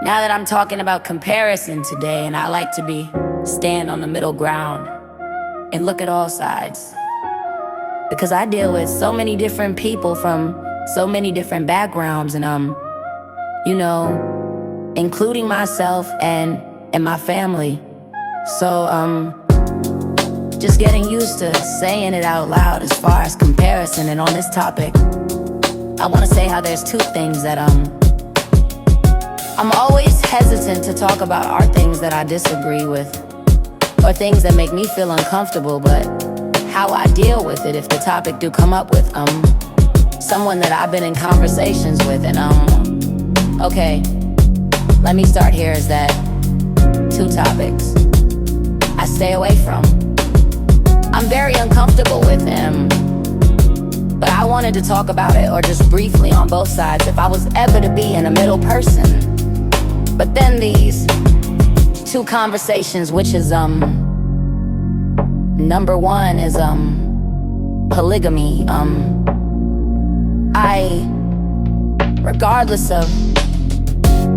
Now that I'm talking about comparison today, and I like to stand on the middle ground and look at all sides. Because I deal with so many different people from so many different backgrounds, and including myself and my family. So just getting used to saying it out loud as far as comparison. And on this topic, I want to say how there's two things that I'm always hesitant to talk about are things that I disagree with, or things that make me feel uncomfortable, but how I deal with it if the topic do come up with someone that I've been in conversations with. And okay, let me start here. Is that two topics I stay away from. I'm very uncomfortable with them, but I wanted to talk about it, or just briefly on both sides, if I was ever to be in a middle person. But then these two conversations, which is number one is polygamy. Regardless of,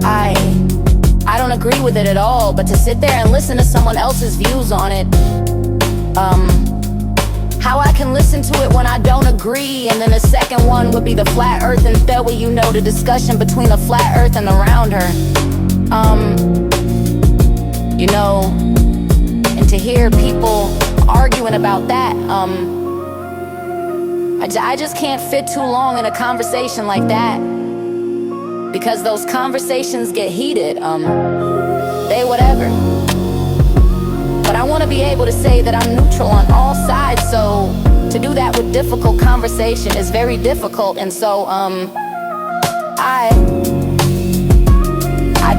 I don't agree with it at all, but to sit there and listen to someone else's views on it, how I can listen to it when I don't agree. And then the second one would be the flat earth and theory, the discussion between the flat earth and the rounder. And to hear people arguing about that, I just can't fit too long in a conversation like that, because those conversations get heated, they whatever. But I want to be able to say that I'm neutral on all sides, so to do that with difficult conversation is very difficult. And so I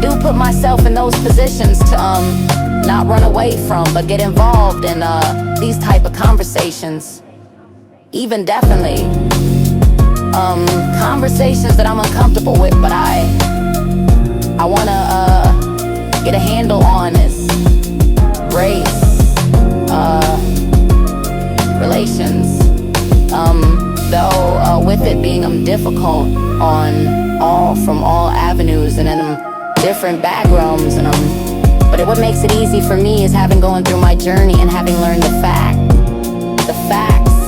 do put myself in those positions to not run away from, but get involved in these type of conversations. Even definitely conversations that I'm uncomfortable with, but I wanna get a handle on is race, relations, though with it being difficult from all avenues and in different backgrounds, and but what makes it easy for me is having gone through my journey and having learned the facts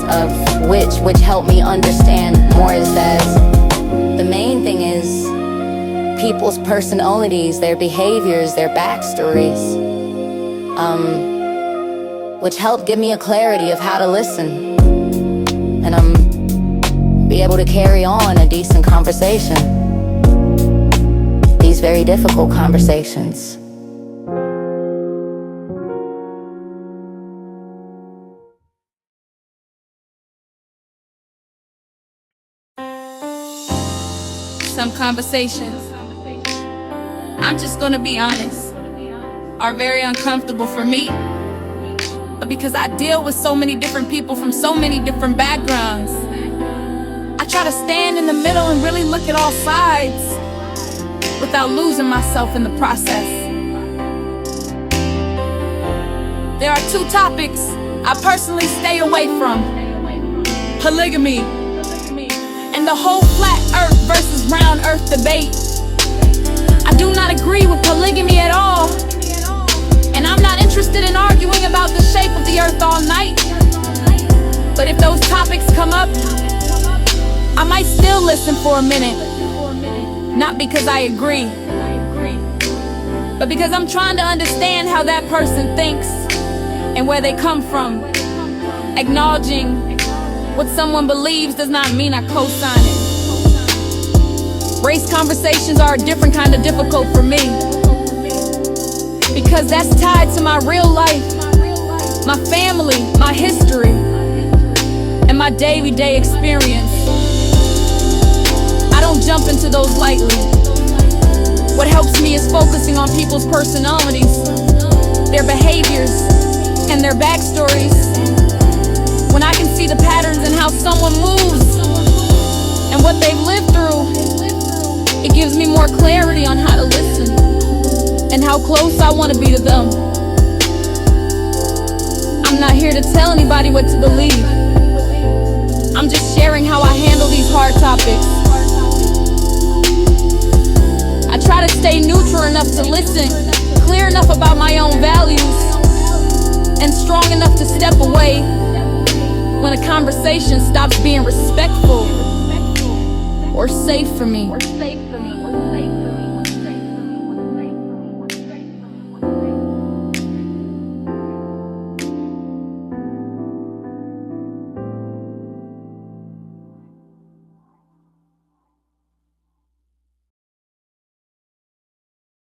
of which help me understand more, is that the main thing is people's personalities, their behaviors, their backstories, which help give me a clarity of how to listen and be able to carry on a decent conversation, these very difficult conversations. Some conversations, I'm just gonna be honest, are very uncomfortable for me. But because I deal with so many different people from so many different backgrounds, I try to stand in the middle and really look at all sides without losing myself in the process. There are two topics I personally stay away from: polygamy and the whole flat earth versus round earth debate. I do not agree with polygamy at all, and I'm not interested in arguing about the shape of the earth all night. But if those topics come up, I might still listen for a minute. Not because I agree, but because I'm trying to understand how that person thinks and where they come from. Acknowledging what someone believes does not mean I co-sign it. Race conversations are a different kind of difficult for me, because that's tied to my real life, my family, my history, and my day-to-day experience. I don't jump into those lightly. What helps me is focusing on people's personalities, their behaviors, and their backstories. When I can see the patterns in how someone moves and what they've lived through, it gives me more clarity on how to listen and how close I want to be to them. I'm not here to tell anybody what to believe. I'm just sharing how I handle these hard topics. I try to stay neutral mature enough to listen, clear enough about my own values, and strong enough to step away when a conversation stops being respectful or safe for me.